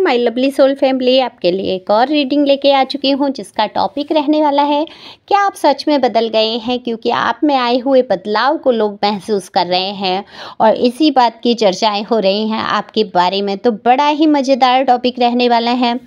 My lovely soul family, आपके लिए एक और रीडिंग लेके आ चुकी हूँ जिसका टॉपिक रहने वाला है कि आप सच में बदल गए हैं, क्योंकि आप में आए हुए बदलाव को लोग महसूस कर रहे हैं और इसी बात की चर्चाएं हो रही हैं आपके बारे में। तो बड़ा ही मज़ेदार टॉपिक रहने वाला है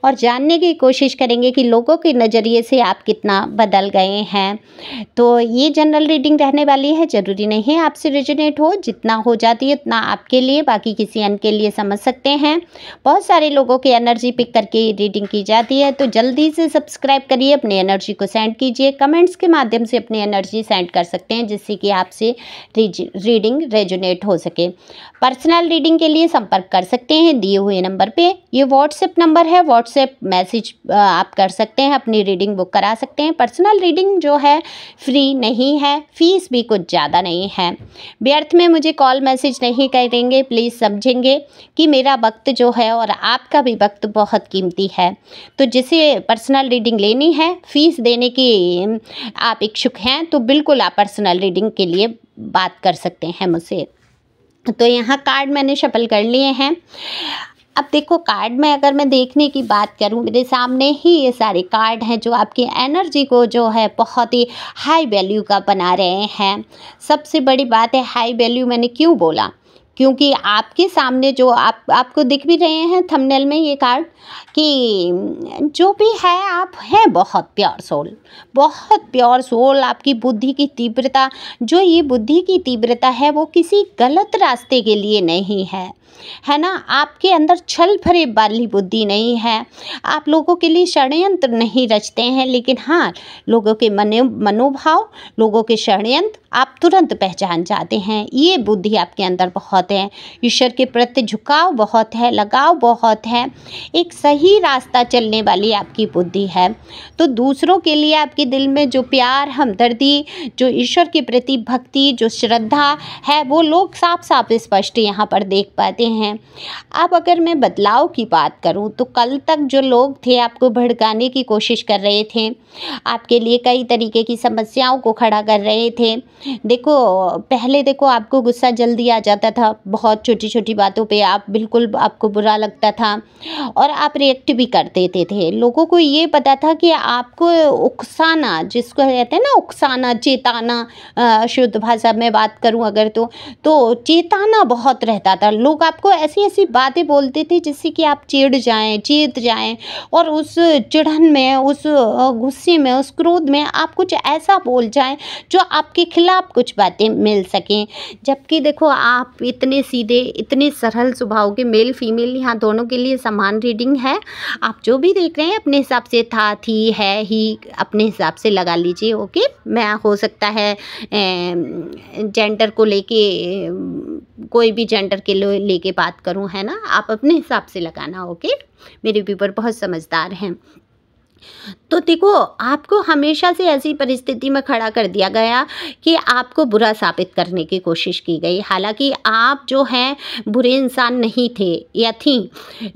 और जानने की कोशिश करेंगे कि लोगों के नज़रिए से आप कितना बदल गए हैं। तो ये जनरल रीडिंग रहने वाली है, ज़रूरी नहीं है आपसे रेजोनेट हो, जितना हो जाती है उतना आपके लिए, बाकी किसी अन्य के लिए समझ सकते हैं। बहुत सारे लोगों की एनर्जी पिक करके रीडिंग की जाती है, तो जल्दी से सब्सक्राइब करिए, अपनी एनर्जी को सेंड कीजिए। कमेंट्स के माध्यम से अपनी एनर्जी सेंड कर सकते हैं जिससे कि आपसे रीडिंग रेजोनेट हो सके। पर्सनल रीडिंग के लिए संपर्क कर सकते हैं दिए हुए नंबर पे। ये व्हाट्सएप नंबर है, व्हाट्सएप मैसेज आप कर सकते हैं, अपनी रीडिंग बुक करा सकते हैं। पर्सनल रीडिंग जो है फ्री नहीं है, फीस भी कुछ ज़्यादा नहीं है। व्यर्थ में मुझे कॉल मैसेज नहीं करेंगे, प्लीज़ समझेंगे कि मेरा वक्त जो है और आपका भी वक्त बहुत कीमती है। तो जिसे पर्सनल रीडिंग लेनी है, फीस देने की आप इच्छुक हैं, तो बिल्कुल आप पर्सनल रीडिंग के लिए बात कर सकते हैं मुझसे। तो यहाँ कार्ड मैंने शफल कर लिए हैं। अब देखो, कार्ड में अगर मैं देखने की बात करूं, मेरे सामने ही ये सारे कार्ड हैं जो आपकी एनर्जी को जो है बहुत ही हाई वैल्यू का बना रहे हैं। सबसे बड़ी बात है हाई वैल्यू, मैंने क्यों बोला, क्योंकि आपके सामने जो आपको दिख भी रहे हैं थंबनेल में ये कार्ड, कि जो भी है आप हैं बहुत प्योर सोल, बहुत प्योर सोल। आपकी बुद्धि की तीव्रता, जो ये बुद्धि की तीव्रता है वो किसी गलत रास्ते के लिए नहीं है ना। आपके अंदर छल फरेब वाली बुद्धि नहीं है, आप लोगों के लिए षड्यंत्र नहीं रचते हैं, लेकिन हाँ, लोगों के मनोभाव, लोगों के षड्यंत्र आप तुरंत पहचान जाते हैं। ये बुद्धि आपके अंदर बहुत है। ईश्वर के प्रति झुकाव बहुत है, लगाव बहुत है, एक सही रास्ता चलने वाली आपकी बुद्धि है। तो दूसरों के लिए आपके दिल में जो प्यार, हमदर्दी, जो ईश्वर के प्रति भक्ति, जो श्रद्धा है, वो लोग साफ साफ स्पष्ट यहाँ पर देख पाते हैं। अब अगर मैं बदलाव की बात करूँ, तो कल तक जो लोग थे आपको भड़काने की कोशिश कर रहे थे, आपके लिए कई तरीके की समस्याओं को खड़ा कर रहे थे। देखो, पहले देखो आपको गुस्सा जल्दी आ जाता था, बहुत छोटी छोटी बातों पे आप बिल्कुल, आपको बुरा लगता था और आप रिएक्ट भी कर देते थे। लोगों को ये पता था कि आपको उकसाना, जिसको कहते हैं ना उकसाना, चेताना, शुद्ध भाषा में बात करूं अगर तो चेताना बहुत रहता था। लोग आपको ऐसी ऐसी बातें बोलते थे जिससे कि आप चिढ़ जाएं, चेत जाएं और उस चिढ़न में, उस गुस्से में, उस क्रोध में आप कुछ ऐसा बोल जाएं जो आपके खिलाफ कुछ बातें मिल सकें। जबकि देखो, आप इतने सीधे, इतने सरल स्वभाव के, मेल फीमेल यहाँ दोनों के लिए समान रीडिंग है। आप जो भी देख रहे हैं अपने हिसाब से था, थी, है, ही, अपने हिसाब से लगा लीजिए। ओके, मैं हो सकता है जेंडर को लेके, कोई भी जेंडर के लेके बात करूं, है ना, आप अपने हिसाब से लगाना। ओके, मेरे व्यूअर बहुत समझदार हैं। तो देखो, आपको हमेशा से ऐसी परिस्थिति में खड़ा कर दिया गया कि आपको बुरा साबित करने की कोशिश की गई। हालांकि आप जो हैं बुरे इंसान नहीं थे या थी,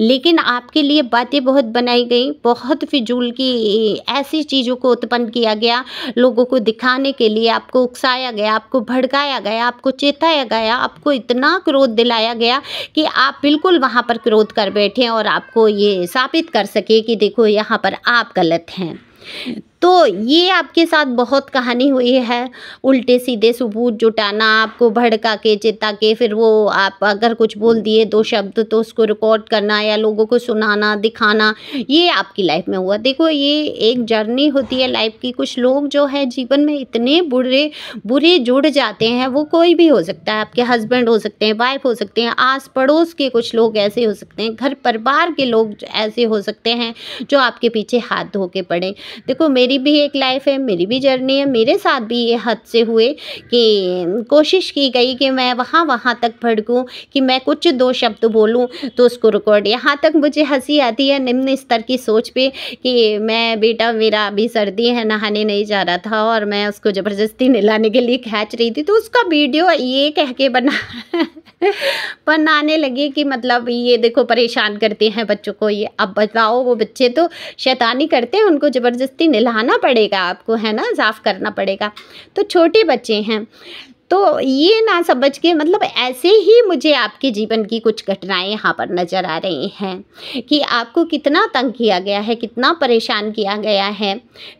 लेकिन आपके लिए बातें बहुत बनाई गई, बहुत फिजूल की ऐसी चीज़ों को उत्पन्न किया गया, लोगों को दिखाने के लिए आपको उकसाया गया, आपको भड़काया गया, आपको चेताया गया, आपको इतना क्रोध दिलाया गया कि आप बिल्कुल वहाँ पर क्रोध कर बैठे और आपको ये साबित कर सके कि देखो यहाँ पर आप गलत हैं। तो ये आपके साथ बहुत कहानी हुई है, उल्टे सीधे सबूत जुटाना, आपको भड़का के, चिता के, फिर वो आप अगर कुछ बोल दिए दो शब्द तो उसको रिकॉर्ड करना या लोगों को सुनाना, दिखाना, ये आपकी लाइफ में हुआ। देखो, ये एक जर्नी होती है लाइफ की। कुछ लोग जो है जीवन में इतने बुरे जुड़ जाते हैं, वो कोई भी हो सकता है, आपके हस्बैंड हो सकते हैं, वाइफ हो सकते हैं, आस पड़ोस के कुछ लोग ऐसे हो सकते हैं, घर परिवार के लोग ऐसे हो सकते हैं जो आपके पीछे हाथ धो के पड़े। देखो, मेरी भी एक लाइफ है, मेरी भी जर्नी है, मेरे साथ भी ये हद से हुए कि कोशिश की गई कि मैं वहाँ तक भड़कूं कि मैं कुछ दो शब्द बोलूं तो उसको रिकॉर्ड। यहाँ तक मुझे हंसी आती है निम्न स्तर की सोच पे कि मैं, बेटा मेरा अभी सर्दी है, नहाने नहीं जा रहा था और मैं उसको ज़बरदस्ती नहलाने के लिए खींच रही थी, तो उसका वीडियो ये कह के बनाने लगी कि मतलब ये देखो परेशान करते हैं बच्चों को ये। अब बताओ, वो बच्चे तो शैतानी करते हैं, उनको ज़बरदस्ती नहलाना पड़ेगा आपको, है ना, साफ़ करना पड़ेगा। तो छोटे बच्चे हैं, तो ये ना समझ के मतलब ऐसे ही मुझे आपके जीवन की कुछ घटनाएँ यहाँ पर नज़र आ रही हैं कि आपको कितना तंग किया गया है, कितना परेशान किया गया है।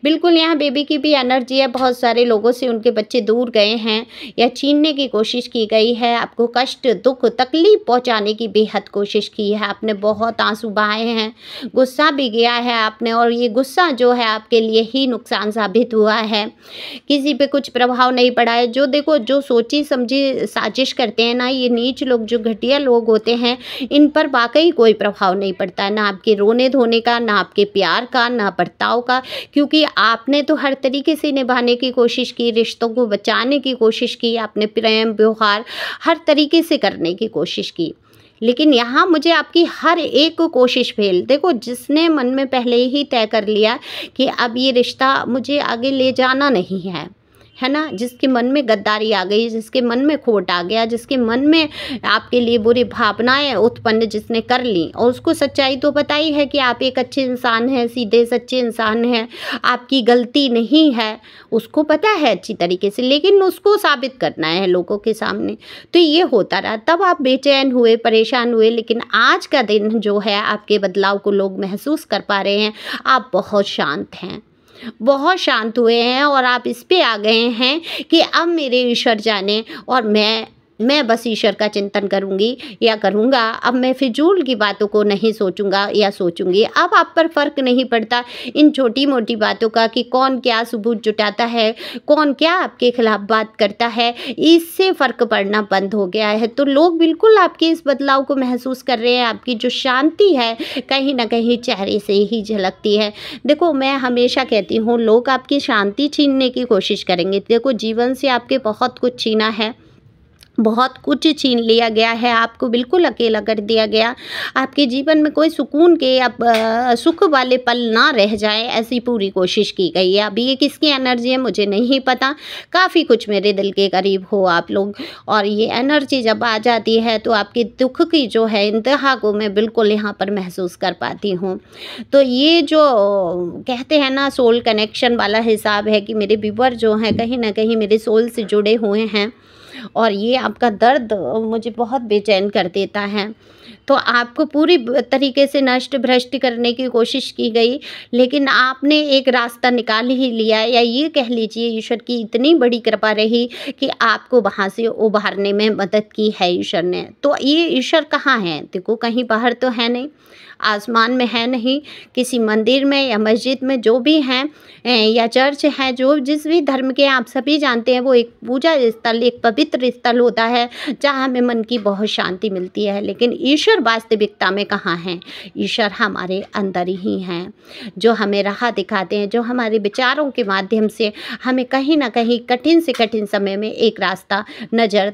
बिल्कुल यहाँ बेबी की भी एनर्जी है, बहुत सारे लोगों से उनके बच्चे दूर गए हैं या छीनने की कोशिश की गई है, आपको कष्ट, दुःख, तकलीफ़ पहुँचाने की बेहद कोशिश की है, आपने बहुत आँसू बहाए हैं, गुस्सा भी किया है आपने और ये गुस्सा जो है आपके लिए ही नुकसान साबित हुआ है। किसी पे कुछ प्रभाव नहीं पड़ा है। जो देखो जो सोची समझी साजिश करते हैं ना, ये नीच लोग, जो घटिया लोग होते हैं, इन पर वाक़ई कोई प्रभाव नहीं पड़ता है, ना आपके रोने-धोने का, ना आपके प्यार का, ना बर्ताव का, क्योंकि आपने तो हर तरीके से निभाने की कोशिश की, रिश्तों को बचाने की कोशिश की, आपने प्रेम, व्यवहार हर तरीके से करने की कोशिश की। लेकिन यहाँ मुझे आपकी हर एक कोशिश फेल, देखो जिसने मन में पहले ही तय कर लिया कि अब ये रिश्ता मुझे आगे ले जाना नहीं है ना, जिसके मन में गद्दारी आ गई, जिसके मन में खोट आ गया, जिसके मन में आपके लिए बुरी भावनाएं उत्पन्न जिसने कर ली, और उसको सच्चाई तो पता ही है कि आप एक अच्छे इंसान हैं, सीधे सच्चे इंसान हैं, आपकी गलती नहीं है, उसको पता है अच्छी तरीके से, लेकिन उसको साबित करना है लोगों के सामने। तो ये होता रहा, तब आप बेचैन हुए, परेशान हुए, लेकिन आज का दिन जो है आपके बदलाव को लोग महसूस कर पा रहे हैं। आप बहुत शांत हैं, बहुत शांत हुए हैं और आप इस पे आ गए हैं कि अब मेरे ईश्वर जाने और मैं बस ईश्वर का चिंतन करूँगी या करूँगा। अब मैं फिजूल की बातों को नहीं सोचूंगा या सोचूंगी। अब आप पर फ़र्क नहीं पड़ता इन छोटी मोटी बातों का कि कौन क्या सबूत जुटाता है, कौन क्या आपके खिलाफ बात करता है, इससे फ़र्क पड़ना बंद हो गया है। तो लोग बिल्कुल आपके इस बदलाव को महसूस कर रहे हैं। आपकी जो शांति है कहीं ना कहीं चेहरे से ही झलकती है। देखो मैं हमेशा कहती हूँ, लोग आपकी शांति छीनने की कोशिश करेंगे। देखो जीवन से आपके बहुत कुछ छीना है, बहुत कुछ छीन लिया गया है, आपको बिल्कुल अकेला कर दिया गया। आपके जीवन में कोई सुकून के या सुख वाले पल ना रह जाए, ऐसी पूरी कोशिश की गई है। अभी ये किसकी एनर्जी है मुझे नहीं पता, काफ़ी कुछ मेरे दिल के करीब हो आप लोग, और ये एनर्जी जब आ जाती है तो आपके दुख की जो है इंतहा को मैं बिल्कुल यहाँ पर महसूस कर पाती हूँ। तो ये जो कहते हैं ना सोल कनेक्शन वाला हिसाब है कि मेरे व्यूअर जो हैं कहीं ना कहीं मेरे सोल से जुड़े हुए हैं, और ये आपका दर्द मुझे बहुत बेचैन कर देता है। तो आपको पूरी तरीके से नष्ट भ्रष्ट करने की कोशिश की गई, लेकिन आपने एक रास्ता निकाल ही लिया, या ये कह लीजिए ईश्वर की इतनी बड़ी कृपा रही कि आपको वहाँ से उबारने में मदद की है ईश्वर ने। तो ये ईश्वर कहाँ है? देखो कहीं बाहर तो है नहीं, आसमान में है नहीं, किसी मंदिर में या मस्जिद में जो भी हैं या चर्च है, जो जिस भी धर्म के आप सभी जानते हैं, वो एक पूजा स्थल, एक पवित्र स्थल होता है जहाँ हमें मन की बहुत शांति मिलती है। लेकिन ईश्वर वास्तविकता में कहाँ हैं? ईश्वर हमारे अंदर ही हैं, जो हमें राह दिखाते हैं, जो हमारे विचारों के माध्यम से हमें कहीं ना कहीं कठिन से कठिन समय में एक रास्ता नज़र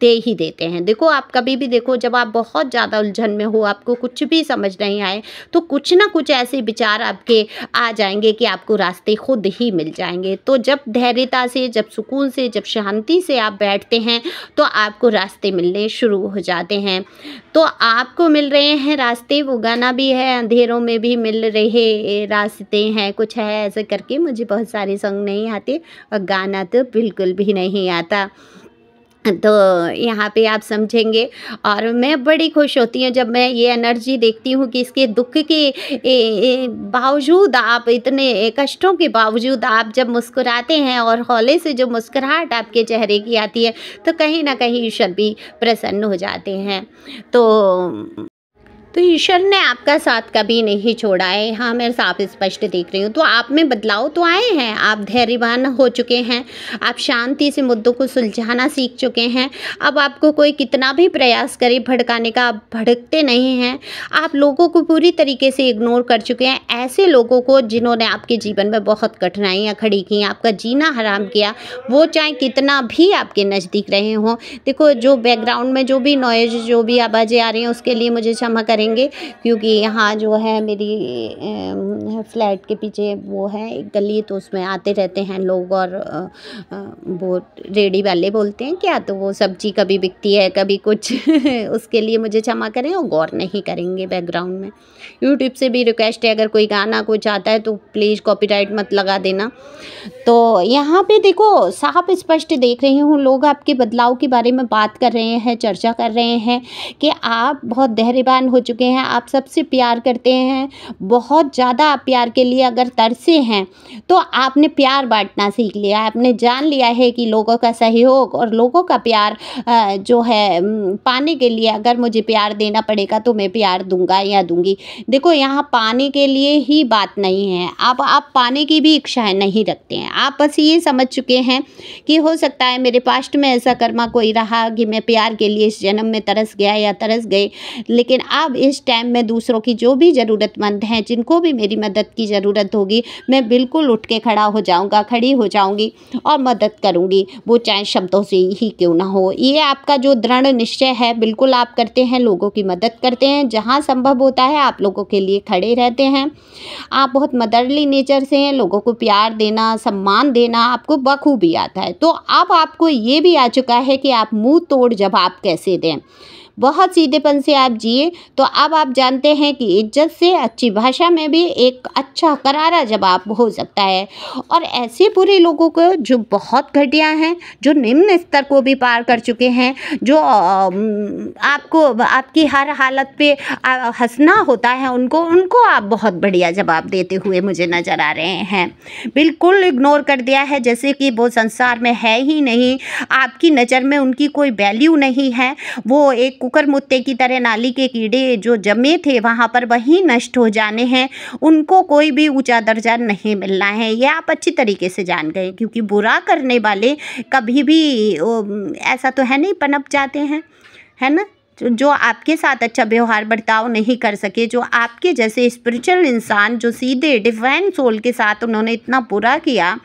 दे ही देते हैं। देखो आप कभी भी देखो, जब आप बहुत ज़्यादा उलझन में हो, आपको कुछ भी समझ नहीं आए, तो कुछ ना कुछ ऐसे विचार आपके आ जाएंगे कि आपको रास्ते खुद ही मिल जाएंगे। तो जब धैर्यता से, जब सुकून से, जब शांति से आप बैठते हैं तो आपको रास्ते मिलने शुरू हो जाते हैं। तो आपको मिल रहे हैं रास्ते, वो गाना भी है, अंधेरों में भी मिल रहे रास्ते हैं, कुछ है ऐसे करके। मुझे बहुत सारे सॉन्ग नहीं आते और गाना तो बिल्कुल भी नहीं आता, तो यहाँ पे आप समझेंगे। और मैं बड़ी खुश होती हूँ जब मैं ये एनर्जी देखती हूँ कि इसके दुख के बावजूद, आप इतने कष्टों के बावजूद आप जब मुस्कुराते हैं और हौले से जो मुस्कुराहट आपके चेहरे की आती है, तो कहीं ना कहीं ईश्वर भी प्रसन्न हो जाते हैं। तो ईश्वर ने आपका साथ कभी नहीं छोड़ा है। हाँ मैं साफ स्पष्ट देख रही हूँ। तो आप में बदलाव तो आए हैं, आप धैर्यवान हो चुके हैं, आप शांति से मुद्दों को सुलझाना सीख चुके हैं। अब आपको कोई कितना भी प्रयास करे भड़काने का, आप भड़कते नहीं हैं। आप लोगों को पूरी तरीके से इग्नोर कर चुके हैं, ऐसे लोगों को जिन्होंने आपके जीवन में बहुत कठिनाइयाँ खड़ी की, आपका जीना हराम किया, वो चाहे कितना भी आपके नज़दीक रहे हों। देखो जो बैकग्राउंड में जो भी नॉइज़, जो भी आवाज़ें आ रही हैं, उसके लिए मुझे क्षमा करें। करेंगे, क्योंकि यहाँ जो है मेरी फ्लैट के पीछे वो है एक गली, तो उसमें आते रहते हैं लोग और वो रेडी वाले बोलते हैं क्या, तो वो सब्जी कभी बिकती है कभी कुछ उसके लिए मुझे क्षमा करें और गौर नहीं करेंगे बैकग्राउंड में। यूट्यूब से भी रिक्वेस्ट है, अगर कोई गाना कुछ आता है तो प्लीज़ कॉपीराइट मत लगा देना। तो यहाँ पे देखो साफ स्पष्ट देख रही हूँ, लोग आपके बदलाव के बारे में बात कर रहे हैं, चर्चा कर रहे हैं कि आप बहुत धैर्यवान हो चुके हैं, आप सबसे प्यार करते हैं, बहुत ज़्यादा आप प्यार के लिए अगर तरसे हैं तो आपने प्यार बांटना सीख लिया है, आपने जान लिया है कि लोगों का सहयोग और लोगों का प्यार जो है पाने के लिए अगर मुझे प्यार देना पड़ेगा तो मैं प्यार दूंगा या दूंगी। देखो यहाँ पाने के लिए ही बात नहीं है, आप पाने की भी इच्छा नहीं रखते हैं, आप बस ये समझ चुके हैं कि हो सकता है मेरे पास्ट में ऐसा कर्मा कोई रहा कि मैं प्यार के लिए इस जन्म में तरस गया या तरस गई, लेकिन अब इस टाइम में दूसरों की जो भी ज़रूरतमंद हैं, जिनको भी मेरी मदद की ज़रूरत होगी, मैं बिल्कुल उठ के खड़ा हो जाऊँगा, खड़ी हो जाऊँगी और मदद करूँगी, वो चाहे शब्दों से ही क्यों ना हो। ये आपका जो दृढ़ निश्चय है, बिल्कुल आप करते हैं, लोगों की मदद करते हैं, जहाँ संभव होता है आप लोगों के लिए खड़े रहते हैं। आप बहुत मदरली नेचर से हैं, लोगों को प्यार देना, सम्मान देना आपको बखूबी आता है। तो अब आपको ये भी आ चुका है कि आप मुंह तोड़ जवाब कैसे दें, बहुत सीधेपन से आप जिए। तो अब आप जानते हैं कि इज्जत से, अच्छी भाषा में भी एक अच्छा करारा जवाब हो सकता है। और ऐसे बुरे लोगों को जो बहुत घटिया हैं, जो निम्न स्तर को भी पार कर चुके हैं, जो आपको आपकी हर हालत पे हंसना होता है, उनको आप बहुत बढ़िया जवाब देते हुए मुझे नज़र आ रहे हैं। बिल्कुल इग्नोर कर दिया है, जैसे कि वो संसार में है ही नहीं, आपकी नज़र में उनकी कोई वैल्यू नहीं है। वो एक कुकर मुत्ते की तरह नाली के कीड़े जो जमे थे वहाँ पर वहीं नष्ट हो जाने हैं, उनको कोई भी ऊंचा दर्जा नहीं मिलना है। ये आप अच्छी तरीके से जान गए, क्योंकि बुरा करने वाले कभी भी ऐसा तो है नहीं पनप जाते हैं, है ना, जो आपके साथ अच्छा व्यवहार बर्ताव नहीं कर सके, जो आपके जैसे स्पिरिचुअल इंसान जो सीधे डिवाइन सोल के साथ उन्होंने इतना बुरा किया,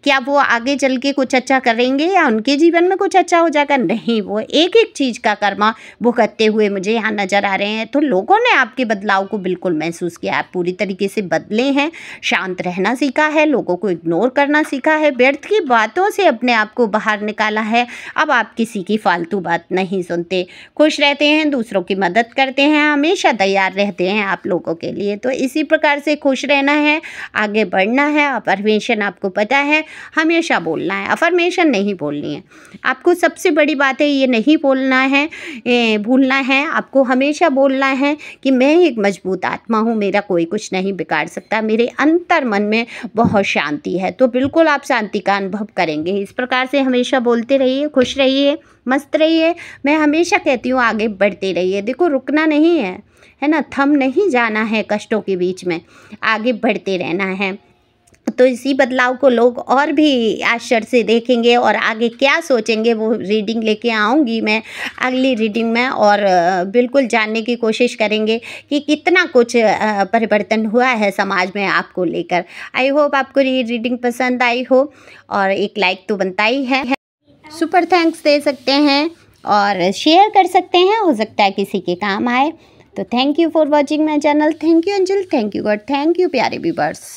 क्या वो आगे चल के कुछ अच्छा करेंगे या उनके जीवन में कुछ अच्छा हो जाएगा? नहीं, वो एक एक चीज़ का कर्मा भुगतते हुए मुझे यहाँ नज़र आ रहे हैं। तो लोगों ने आपके बदलाव को बिल्कुल महसूस किया, आप पूरी तरीके से बदले हैं, शांत रहना सीखा है, लोगों को इग्नोर करना सीखा है, व्यर्थ की बातों से अपने आप को बाहर निकाला है। अब आप किसी की फालतू बात नहीं सुनते, खुश रहते हैं, दूसरों की मदद करते हैं, हमेशा तैयार रहते हैं आप लोगों के लिए। तो इसी प्रकार से खुश रहना है, आगे बढ़ना है। अफर्मेशन आपको पता है, हमेशा बोलना है, अफर्मेशन नहीं बोलनी है आपको। सबसे बड़ी बात है ये नहीं बोलना है, भूलना है, आपको हमेशा बोलना है कि मैं एक मजबूत आत्मा हूँ, मेरा कोई कुछ नहीं बिगाड़ सकता, मेरे अंतर मन में बहुत शांति है। तो बिल्कुल आप शांति का अनुभव करेंगे। इस प्रकार से हमेशा बोलते रहिए, खुश रहिए, मस्त रहिए। मैं हमेशा कहती हूँ आगे बढ़ते रहिए। देखो रुकना नहीं है ना, थम नहीं जाना है कष्टों के बीच में, आगे बढ़ते रहना है। तो इसी बदलाव को लोग और भी आश्चर्य से देखेंगे और आगे क्या सोचेंगे वो रीडिंग लेके आऊँगी मैं अगली रीडिंग में, और बिल्कुल जानने की कोशिश करेंगे कि कितना कुछ परिवर्तन हुआ है समाज में आपको लेकर। आई होप आपको ये रीडिंग पसंद आई हो, और एक लाइक तो बनता ही है, सुपर थैंक्स दे सकते हैं और शेयर कर सकते हैं, हो सकता है किसी के काम आए। तो thank you for watching my channel. Thank you Anjal, thank you God, thank you प्यारे व्यूअर्स।